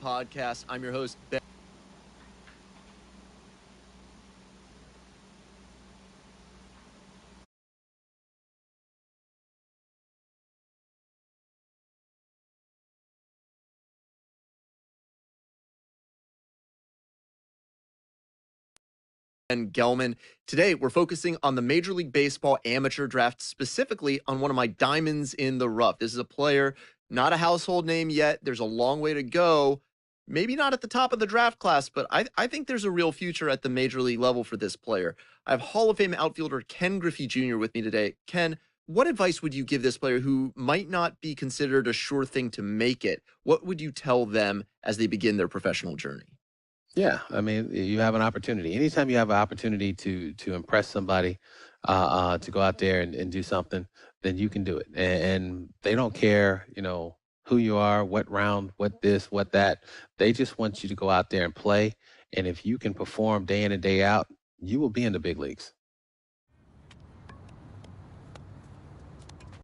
podcast. I'm your host, Ben. And Gelman. Today, we're focusing on the Major League Baseball amateur draft, specifically on one of my diamonds in the rough. This is a player, not a household name yet. There's a long way to go. Maybe not at the top of the draft class, but I think there's a real future at the major league level for this player. I have Hall of Fame outfielder Ken Griffey Jr. with me today. Ken, what advice would you give this player who might not be considered a sure thing to make it? What would you tell them as they begin their professional journey? Yeah, I mean, you have an opportunity. Anytime you have an opportunity to impress somebody, to go out there and do something, then you can do it. And they don't care, who you are, what round, what this, what that. They just want you to go out there and play. And if you can perform day in and day out, you will be in the big leagues.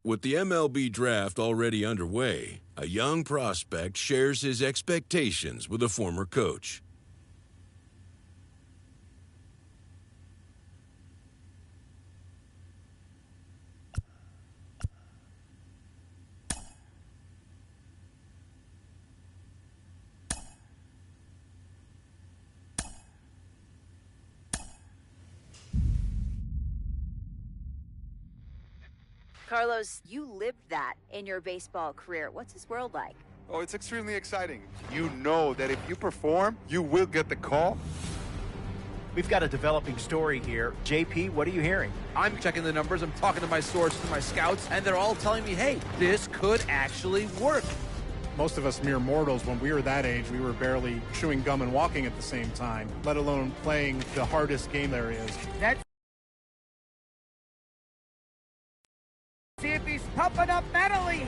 With the MLB draft already underway, a young prospect shares his expectations with a former coach. Carlos, you lived that in your baseball career. What's his world like? Oh, it's extremely exciting. You know that if you perform, you will get the call. We've got a developing story here. JP, what are you hearing? I'm checking the numbers, I'm talking to my sources, my scouts, and they're all telling me, hey, this could actually work. Most of us mere mortals, when we were that age, we were barely chewing gum and walking at the same time, let alone playing the hardest game there is. See if he's pumping up mentally.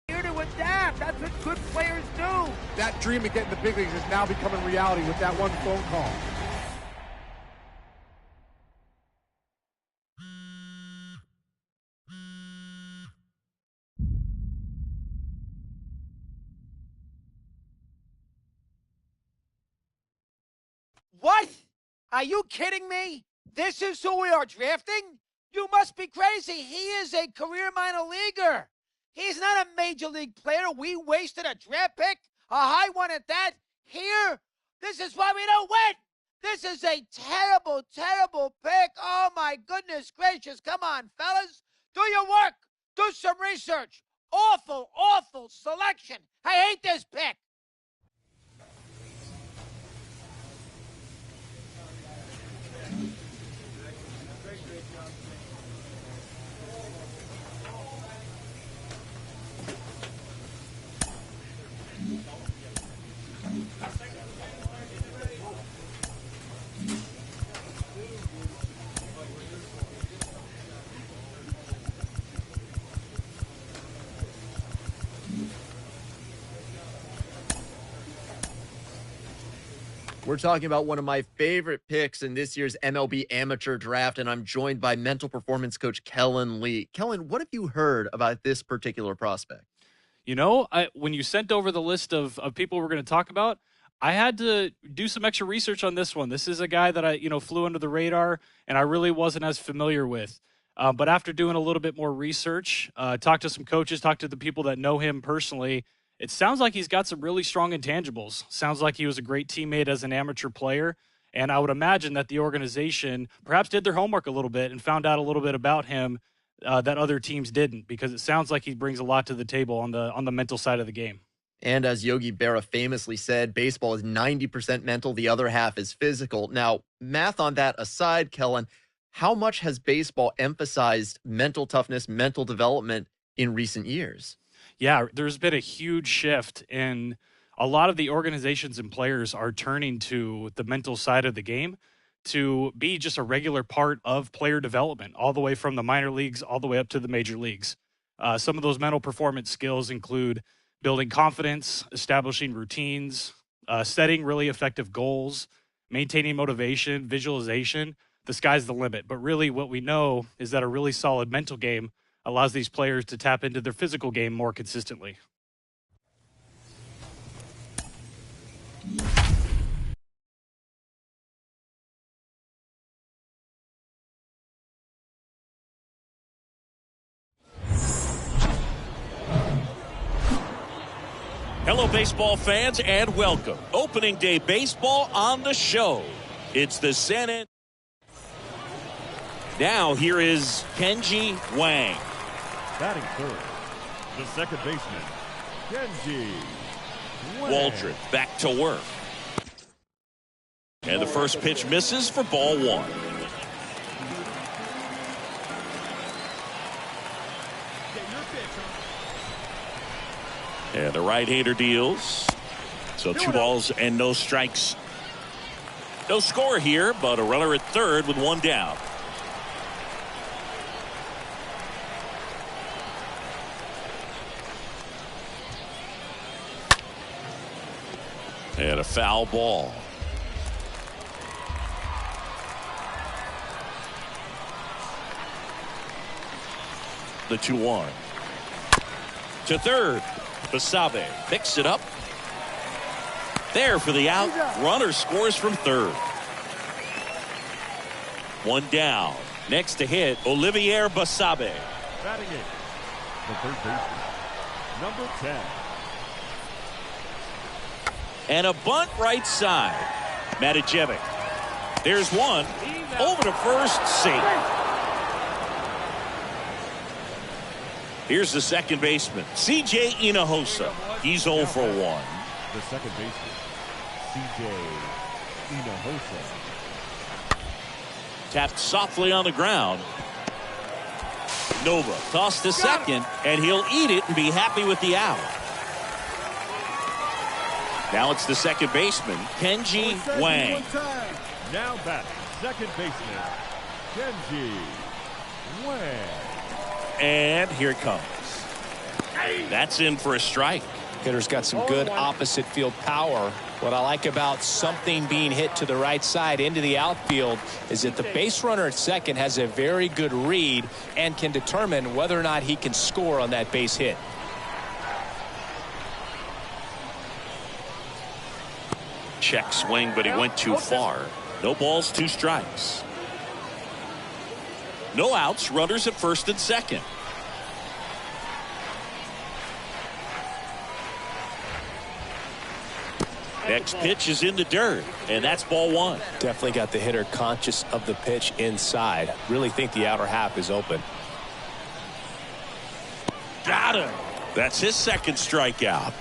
Here to adapt. That's what good players do. That dream of getting the big leagues is now becoming reality with that one phone call. What? Are you kidding me? This is who we are drafting? You must be crazy. He is a career minor leaguer. He's not a major league player. We wasted a draft pick, a high one at that. Here, this is why we don't win. This is a terrible, terrible pick. Oh, my goodness gracious. Come on, fellas. Do your work. Do some research. Awful, awful selection. I hate this pick. We're talking about one of my favorite picks in this year's MLB amateur draft, and I'm joined by mental performance coach Kellen Lee. Kellen, what have you heard about this particular prospect? When you sent over the list of people we're going to talk about, I had to do some extra research on this one. This is a guy that I flew under the radar, and I really wasn't as familiar with. But after doing a little bit more research, talked to some coaches, talked to the people that know him personally, it sounds like he's got some really strong intangibles. Sounds like he was a great teammate as an amateur player. And I would imagine that the organization perhaps did their homework a little bit and found out a little bit about him that other teams didn't, because it sounds like he brings a lot to the table on the mental side of the game. And as Yogi Berra famously said, baseball is 90% mental, the other half is physical. Now, math on that aside, Kellen, how much has baseball emphasized mental toughness, mental development in recent years? Yeah, there's been a huge shift in a lot of the organizations and players are turning to the mental side of the game to be just a regular part of player development, all the way from the minor leagues, all the way up to the major leagues. Some of those mental performance skills include building confidence, establishing routines, setting really effective goals, maintaining motivation, visualization. the sky's the limit. But really what we know is that a really solid mental game allows these players to tap into their physical game more consistently. Hello, baseball fans, and welcome. Opening day baseball on the show. It's the San Antonio. Now here is Kenji Wang. Batting third, the second baseman, Kenji Wang. Waldron back to work. And the first pitch misses for ball one. And the right-hander deals. So 2 balls and no strikes. No score here, but a runner at third with 1 down. And a foul ball. The 2-1. To third. Basabe picks it up. There for the out. Runner scores from third. 1 down. Next to hit, Olivier Basabe. Batting it, the third baseman, number 10. And a bunt right side. Matijevic. There's one. Over to first, safe. Here's the second baseman, C.J. Hinojosa. He's 0 for 1. The second baseman, C.J. Hinojosa. Tapped softly on the ground. Nova tossed to second, and he'll eat it and be happy with the out. Now it's the second baseman, Kenji Wang. Now batting, second baseman, Kenji Wang. And here it comes. That's in for a strike. Hitter's got some good opposite field power. What I like about something being hit to the right side into the outfield is that the base runner at second has a very good read and can determine whether or not he can score on that base hit. Check swing, but he went too far. No balls, 2 strikes. No outs, runners at first and second. Next pitch is in the dirt, and that's ball 1. Definitely got the hitter conscious of the pitch inside. Really think the outer half is open. Got him. That's his second strikeout.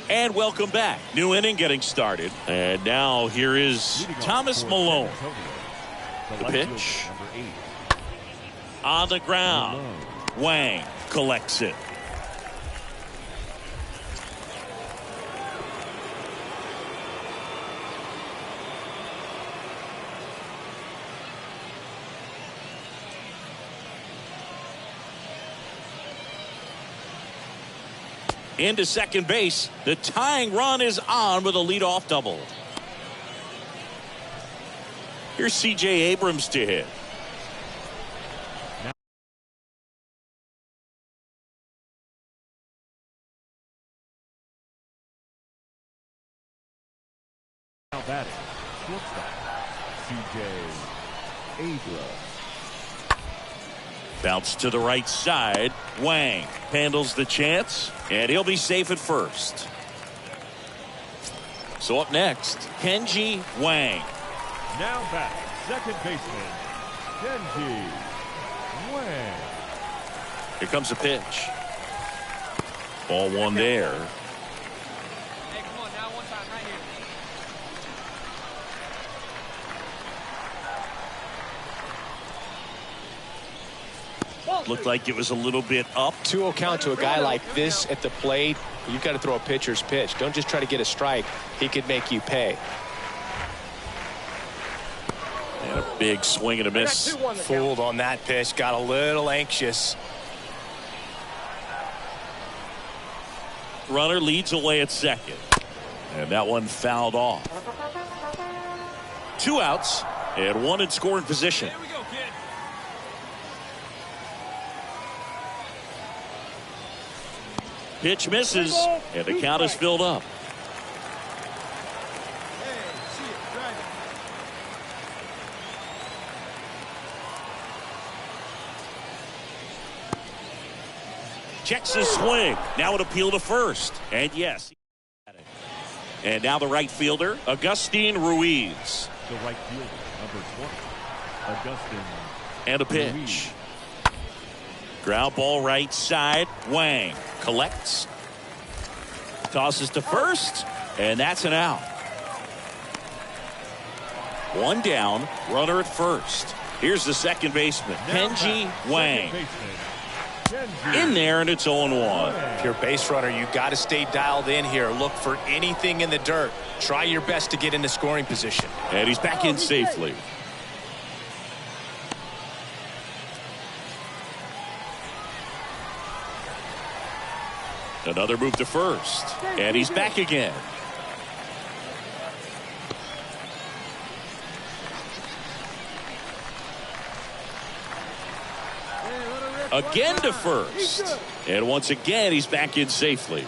And welcome back. New inning getting started. And now here is Thomas Malone. The pitch. On the ground. Wang collects it. Into second base. The tying run is on with a leadoff double. Here's C.J. Abrams to hit. Now batting, shortstop, C.J. Abrams. Bounce to the right side. Wang handles the chance, and he'll be safe at first. So up next, Kenji Wang. Now back, second baseman, Kenji Wang. Here comes a pitch. Ball 1 there. Hey, come on now, one time right here. Looked like it was a little bit up. 2-0 count to a guy like this at the plate. You've got to throw a pitcher's pitch. Don't just try to get a strike. He could make you pay. And a big swing and a miss. Fooled on that pitch. Got a little anxious. Runner leads away at second. And that one fouled off. 2 outs and 1 in scoring position. Pitch misses, and the count is filled up. Checks his swing. Now an appeal to first. And yes. And now the right fielder, Agustin Ruiz. The right fielder, number 20, Agustin. And a pitch. Ground ball right side. Wang collects. Tosses to first. And that's an out. 1 down. Runner at first. Here's the second baseman, Kenji Wang. In there, and it's 0-1. If you're a base runner, you got to stay dialed in here. Look for anything in the dirt. Try your best to get into scoring position. And he's back in safely. Another move to first. And he's back again. Again to first. And once again, he's back in safely.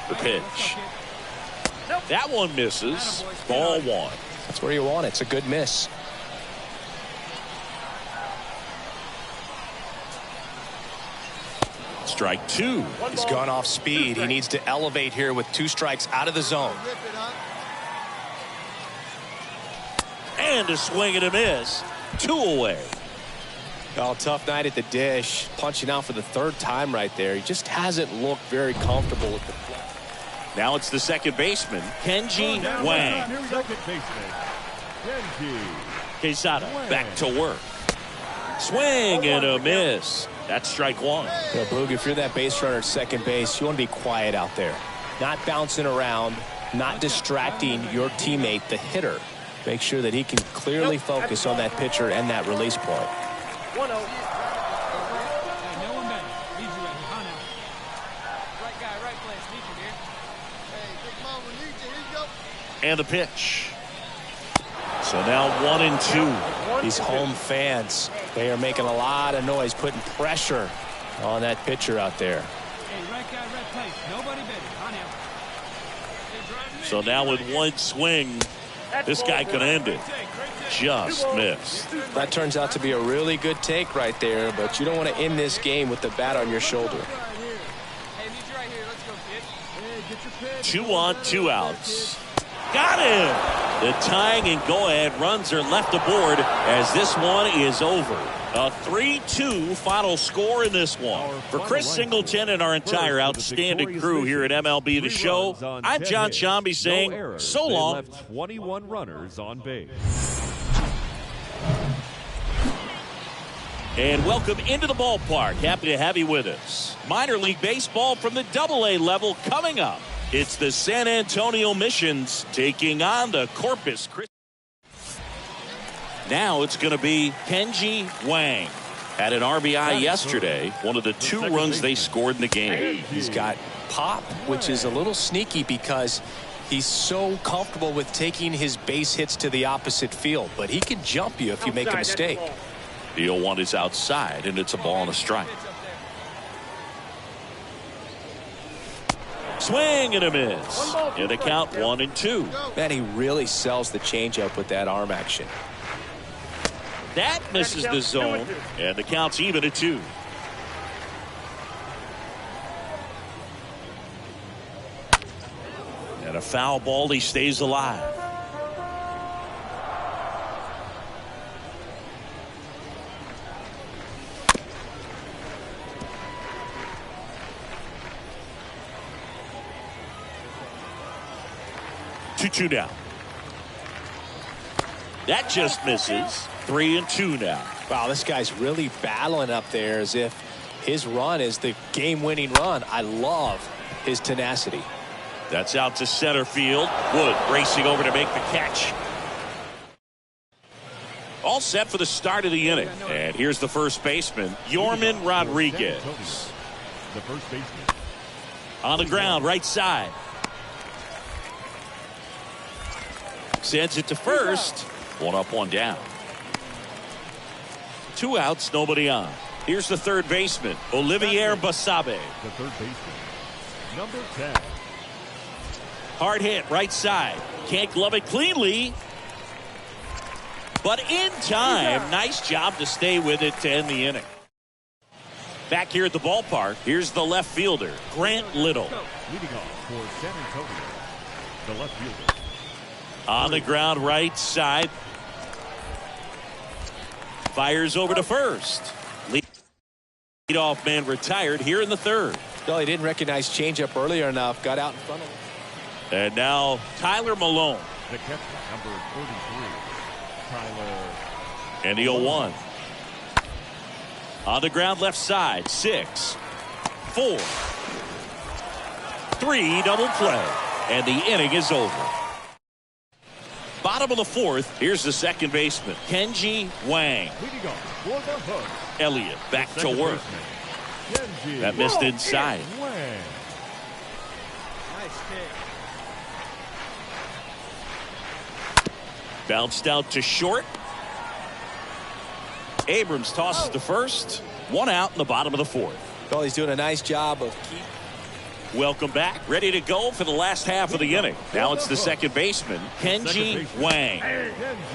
The pitch. That one misses. Ball 1. That's where you want it. It's a good miss. Strike 2. He's gone off speed. He needs to elevate here with 2 strikes out of the zone. And a swing and a miss. 2 away. Oh, tough night at the dish. Punching out for the 3rd time right there. He just hasn't looked very comfortable with the play. Now it's the second baseman, Kenji Wang. Second baseman, Kenji. Quesada back to work. Swing and a miss. That's strike 1. You know, Boog, if you're that base runner at second base, you want to be quiet out there. Not bouncing around, not distracting your teammate, the hitter. Make sure that he can clearly focus on that pitcher and that release point. 1-0. And the pitch. So now 1-2. These home fans, they are making a lot of noise, putting pressure on that pitcher out there. So now with 1 swing, this guy could end it. Just missed. That turns out to be a really good take right there, but you don't want to end this game with the bat on your shoulder. 2 on, 2 outs. Got him! The tying and go-ahead runs are left aboard as this one is over. A 3-2 final score in this one. For Chris Singleton and our entire outstanding crew here at MLB The Show, I'm John Shambi saying so long. Left 21 runners on base. And welcome into the ballpark. Happy to have you with us. Minor League Baseball from the AA level coming up. It's the San Antonio Missions taking on the Corpus Christi. Now it's going to be Kenji Wang. Had an RBI yesterday, one of the 2 runs they scored in the game. He's got pop, which is a little sneaky because he's so comfortable with taking his base hits to the opposite field, but he can jump you if you make a mistake. The 0-1 is outside, and it's a ball and a strike. Swing and a miss. And the count 1-2. Man, he really sells the changeup with that arm action. That misses the zone, and the count's even at 2. And a foul ball, he stays alive. Two down. That just misses. 3-2 now. Wow, this guy's really battling up there as if his run is the game-winning run. I love his tenacity. That's out to center field. Wood racing over to make the catch. All set for the start of the inning. And here's the first baseman, Yorman Rodriguez. the first baseman. On the ground, right side. Sends it to first. One up, one down. 2 outs, nobody on. Here's the third baseman, Olivier Basabe. The third baseman, number 10. Hard hit, right side. Can't glove it cleanly. But in time, nice job to stay with it to end the inning. Back here at the ballpark, here's the left fielder, Grant Little. Leading off for San Antonio, the left fielder. On the ground, right side. Fires over to first. Leadoff man retired here in the third. Well, he didn't recognize changeup earlier enough. Got out in front of him. And now Tyler Malone. The catcher, number 43, Tyler. And the 0-1. On the ground, left side. 6, 4, 3, double play. And the inning is over. Bottom of the fourth, here's the second baseman, Kenji Wang. Leading off for the Hook. Elliott back to work. Kenji That missed inside. Wang. Nice kick. Bounced out to short. Abrams tosses to first. 1 out in the bottom of the fourth. Well, he's doing a nice job of keeping. Welcome back. Ready to go for the last half of the inning. Now it's the second baseman, Kenji Wang.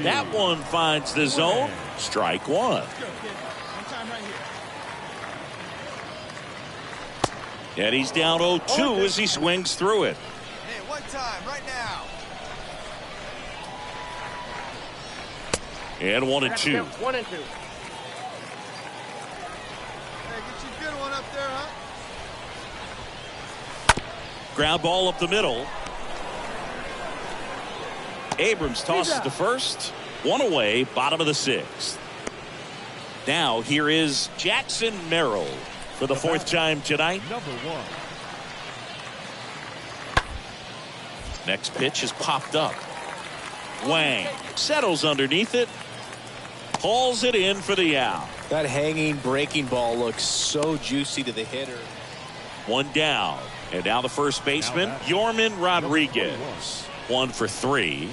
That one finds the zone. Strike one. And he's down 0-2 as he swings through it. Hey, one time, right now. And 1 and 2. 1 and 2. Hey, get you a good one up there, huh? Ground ball up the middle. Abrams tosses to first. 1 away, bottom of the 6th. Now here is Jackson Merrill for the 4th time tonight. Number 1. Next pitch is popped up. Wang settles underneath it. Hauls it in for the out. That hanging breaking ball looks so juicy to the hitter. 1 down. And now the first baseman, Yorman Rodriguez. 1 for 3.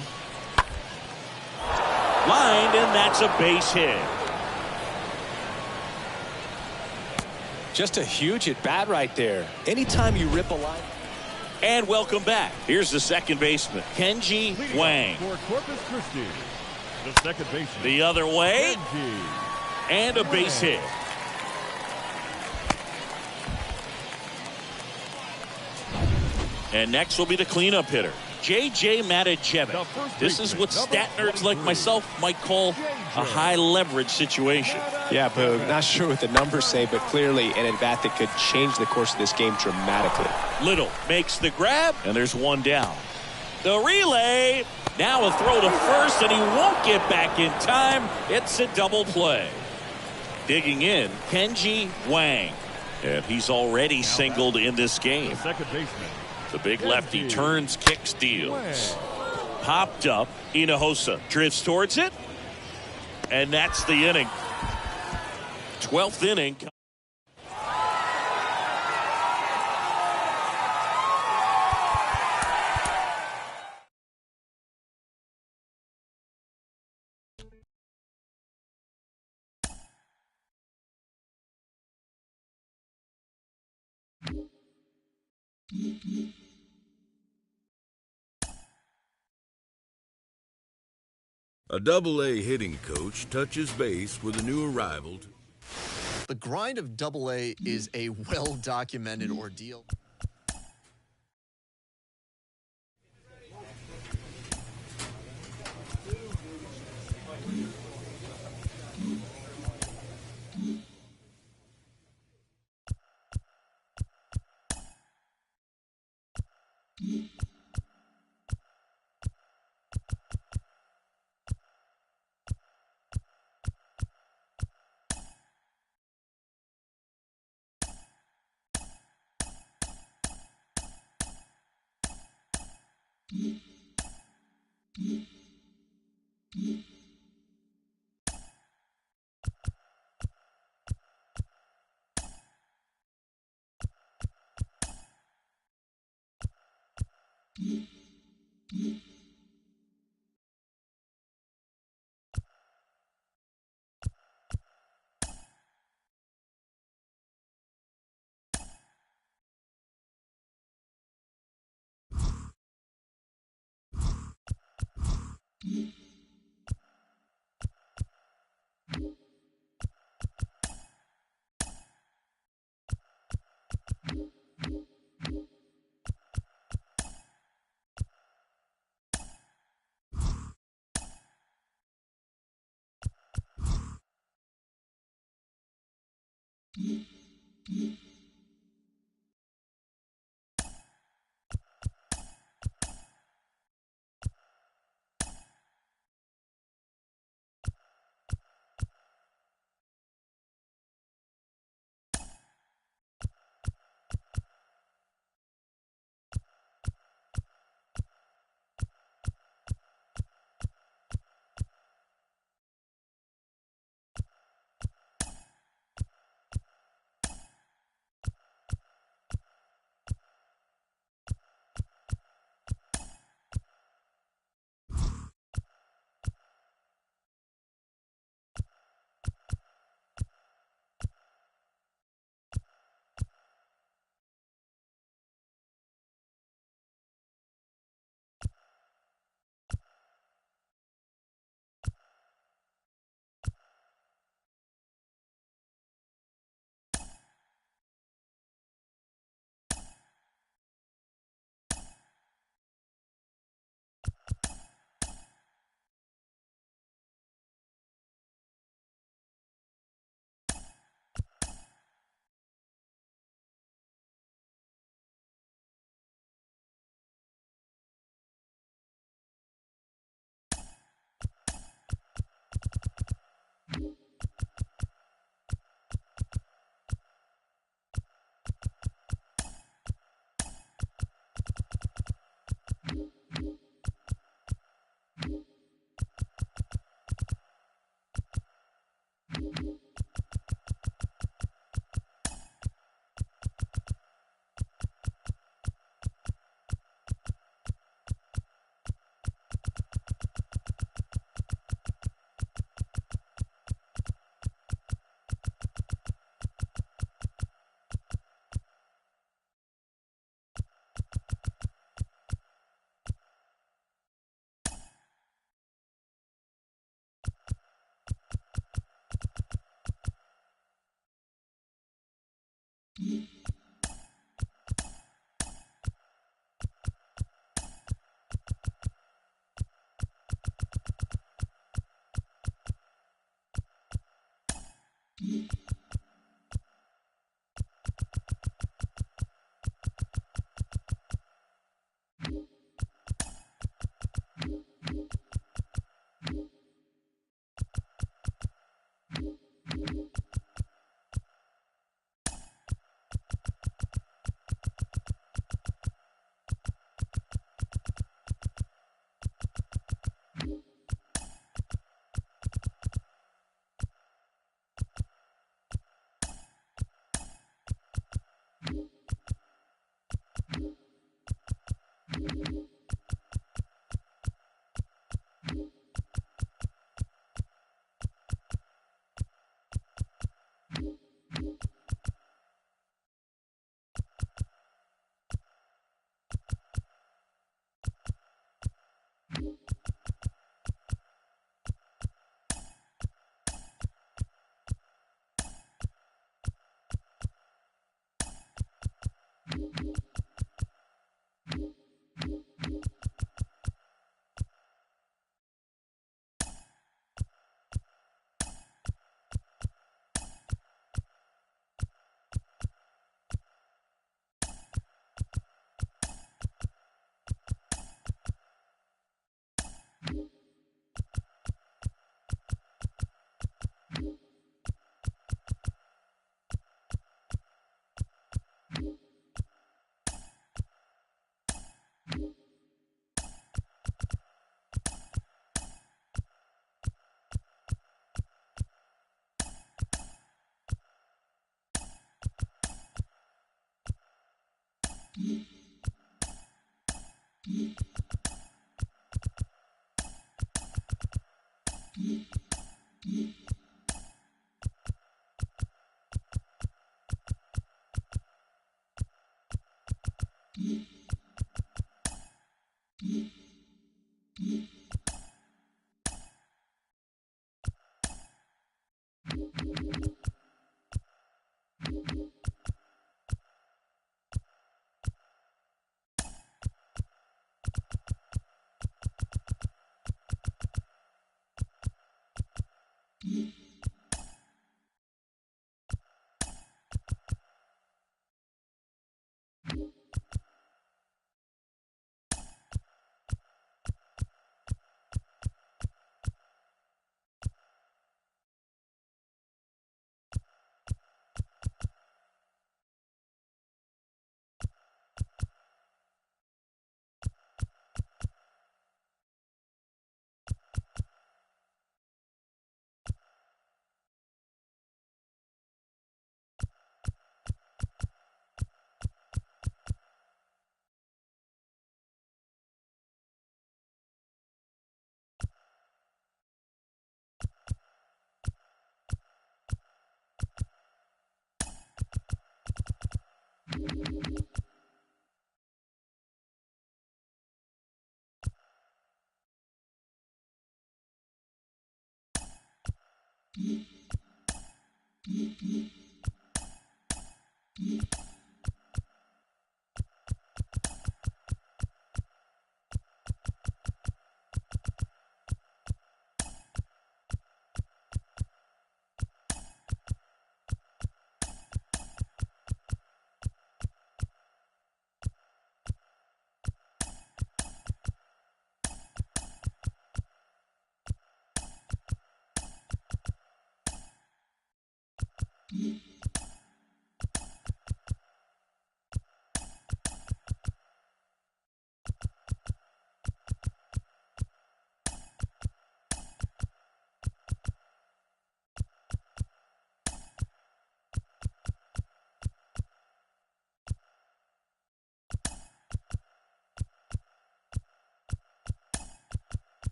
Lined, and that's a base hit. Just a huge at bat right there. Anytime you rip a line. And welcome back. Here's the second baseman, Kenji Wang. For Corpus Christi, the second baseman. The other way. Kenji And a base hit. And next will be the cleanup hitter, J.J. Matijevic. This is what stat nerds like myself might call a high leverage situation. Yeah, Boog. Not sure what the numbers say, but clearly an at-bat that could change the course of this game dramatically. Little makes the grab, and there's 1 down. The relay. Now a throw to first, and he won't get back in time. It's a double play. Digging in, Kenji Wang. And he's already singled in this game. The second baseman. The big lefty turns, kicks, deals. Popped up. Hinojosa drifts towards it. And that's the inning. 12th inning. A Double-A hitting coach touches base with a new arrival. The grind of Double-A is a well-documented ordeal.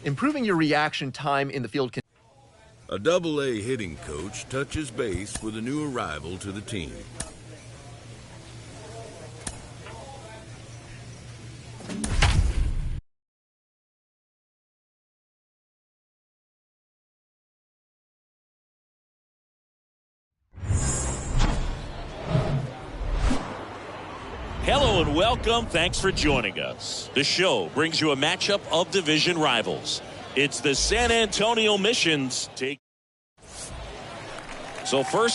Improving your reaction time in the field can... A Double-A hitting coach touches base with a new arrival to the team. Hello and welcome. Thanks for joining us. The show brings you a matchup of division rivals. It's the San Antonio Missions. So first